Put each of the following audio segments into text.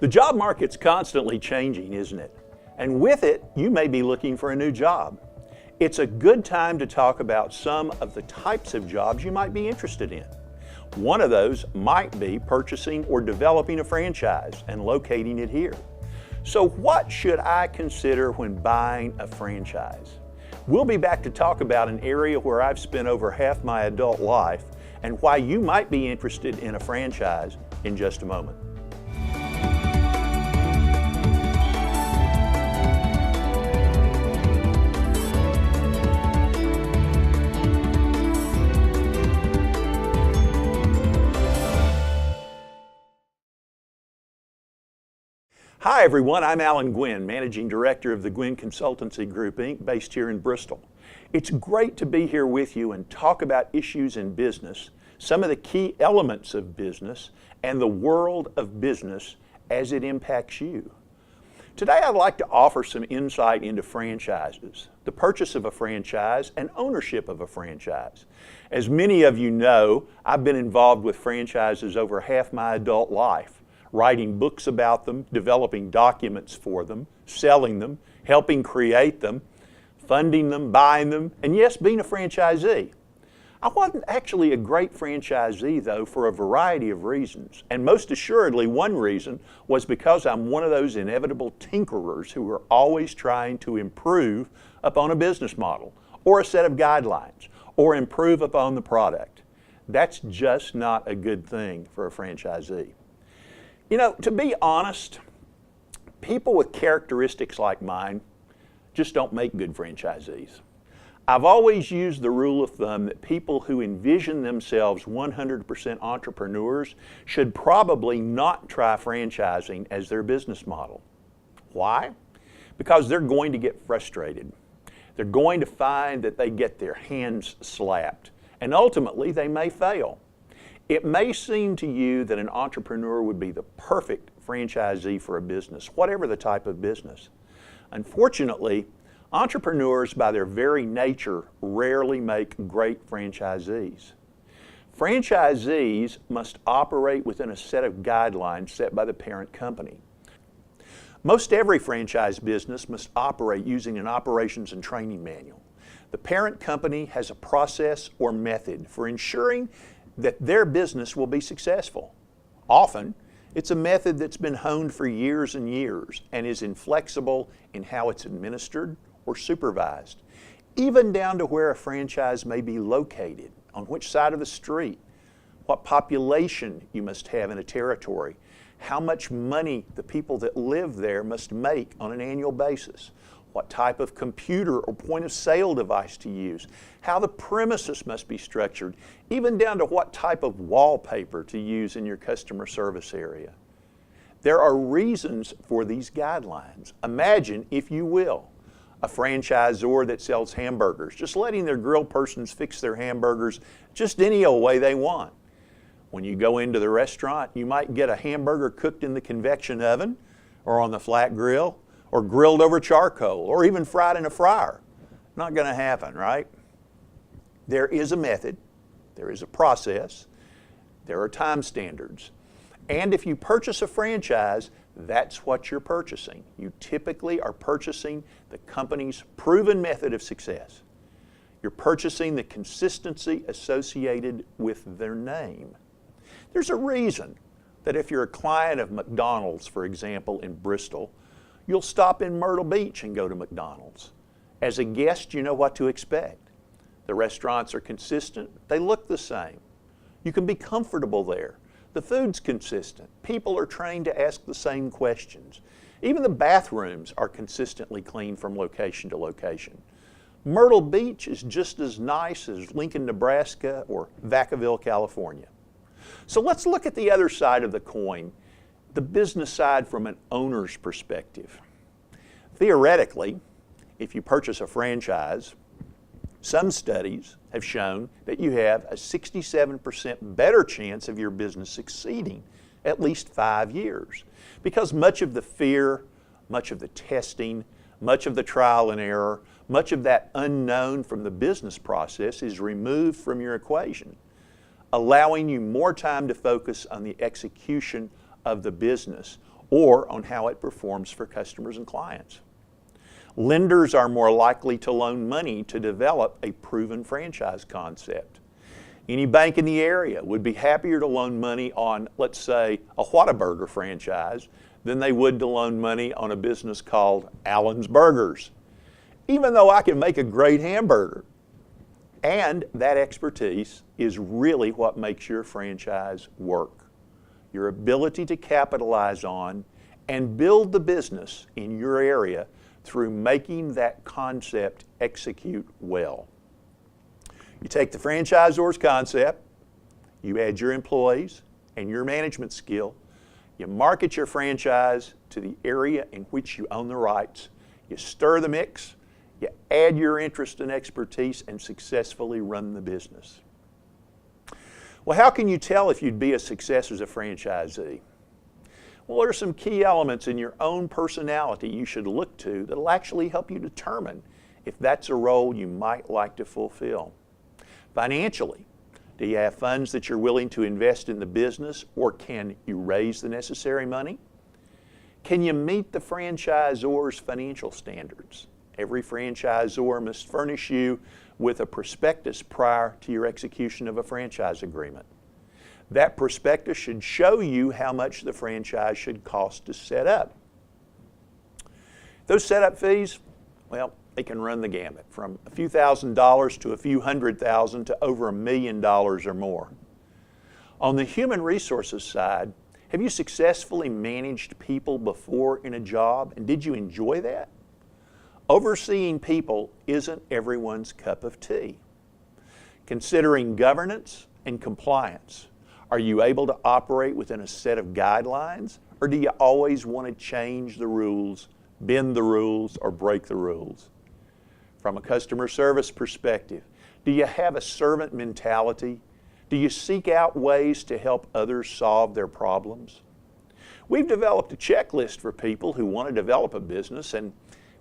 The job market's constantly changing, isn't it? And with it, you may be looking for a new job. It's a good time to talk about some of the types of jobs you might be interested in. One of those might be purchasing or developing a franchise and locating it here. So what should I consider when buying a franchise? We'll be back to talk about an area where I've spent over half my adult life and why you might be interested in a franchise in just a moment. Hi everyone, I'm Alan Gwynn, Managing Director of the GUINN Consultancy Group, Inc., based here in Bristol. It's great to be here with you and talk about issues in business, some of the key elements of business, and the world of business as it impacts you. Today I'd like to offer some insight into franchises, the purchase of a franchise, and ownership of a franchise. As many of you know, I've been involved with franchises over half my adult life, writing books about them, developing documents for them, selling them, helping create them, funding them, buying them, and yes, being a franchisee. I wasn't actually a great franchisee though for a variety of reasons, and most assuredly one reason was because I'm one of those inevitable tinkerers who are always trying to improve upon a business model or a set of guidelines or improve upon the product. That's just not a good thing for a franchisee. You know, to be honest, people with characteristics like mine just don't make good franchisees. I've always used the rule of thumb that people who envision themselves 100% entrepreneurs should probably not try franchising as their business model. Why? Because they're going to get frustrated. They're going to find that they get their hands slapped, and ultimately they may fail. It may seem to you that an entrepreneur would be the perfect franchisee for a business, whatever the type of business. Unfortunately, entrepreneurs by their very nature rarely make great franchisees. Franchisees must operate within a set of guidelines set by the parent company. Most every franchise business must operate using an operations and training manual. The parent company has a process or method for ensuring that their business will be successful. Often, it's a method that's been honed for years and years and is inflexible in how it's administered or supervised, even down to where a franchise may be located, on which side of the street, what population you must have in a territory, how much money the people that live there must make on an annual basis, what type of computer or point of sale device to use, how the premises must be structured, even down to what type of wallpaper to use in your customer service area. There are reasons for these guidelines. Imagine, if you will, a franchisor that sells hamburgers, just letting their grill persons fix their hamburgers just any old way they want. When you go into the restaurant, you might get a hamburger cooked in the convection oven or on the flat grill, or grilled over charcoal, or even fried in a fryer. Not going to happen, right? There is a method, there is a process, there are time standards. And if you purchase a franchise, that's what you're purchasing. You typically are purchasing the company's proven method of success. You're purchasing the consistency associated with their name. There's a reason that if you're a client of McDonald's, for example, in Bristol, you'll stop in Myrtle Beach and go to McDonald's. As a guest, you know what to expect. The restaurants are consistent, they look the same. You can be comfortable there. The food's consistent. People are trained to ask the same questions. Even the bathrooms are consistently clean from location to location. Myrtle Beach is just as nice as Lincoln, Nebraska or Vacaville, California. So let's look at the other side of the coin, the business side from an owner's perspective. Theoretically, if you purchase a franchise, some studies have shown that you have a 67% better chance of your business succeeding at least 5 years, because much of the fear, much of the testing, much of the trial and error, much of that unknown from the business process is removed from your equation, allowing you more time to focus on the execution of the business or on how it performs for customers and clients. Lenders are more likely to loan money to develop a proven franchise concept. Any bank in the area would be happier to loan money on, let's say, a Whataburger franchise than they would to loan money on a business called Allen's Burgers, even though I can make a great hamburger. And that expertise is really what makes your franchise work. Your ability to capitalize on and build the business in your area through making that concept execute well. You take the franchisor's concept, you add your employees and your management skill, you market your franchise to the area in which you own the rights, you stir the mix, you add your interest and expertise and successfully run the business. Well, how can you tell if you'd be a success as a franchisee? Well, there are some key elements in your own personality you should look to that'll actually help you determine if that's a role you might like to fulfill. Financially, do you have funds that you're willing to invest in the business, or can you raise the necessary money? Can you meet the franchisor's financial standards? Every franchisor must furnish you with a prospectus prior to your execution of a franchise agreement. That prospectus should show you how much the franchise should cost to set up. Those setup fees, well, they can run the gamut from a few $1,000s to a few $100,000 to over $1 million or more. On the human resources side, have you successfully managed people before in a job, and did you enjoy that? Overseeing people isn't everyone's cup of tea. Considering governance and compliance, are you able to operate within a set of guidelines, or do you always want to change the rules, bend the rules, or break the rules? From a customer service perspective, do you have a servant mentality? Do you seek out ways to help others solve their problems? We've developed a checklist for people who want to develop a business, and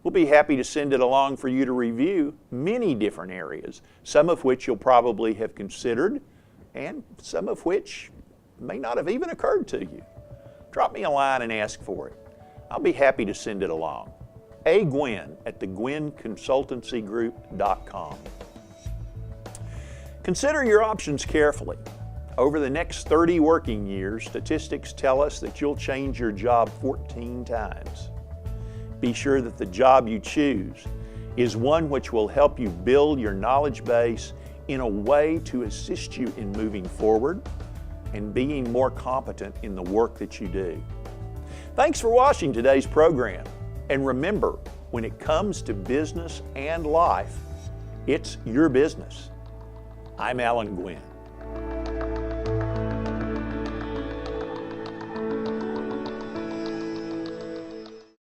we'll be happy to send it along for you to review many different areas, some of which you'll probably have considered, and some of which may not have even occurred to you. Drop me a line and ask for it. I'll be happy to send it along. GUINN at GUINNconsultancygroup.com. Consider your options carefully. Over the next 30 working years, statistics tell us that you'll change your job 14 times. Be sure that the job you choose is one which will help you build your knowledge base in a way to assist you in moving forward and being more competent in the work that you do. Thanks for watching today's program. And remember, when it comes to business and life, it's your business. I'm Alan Gwynn.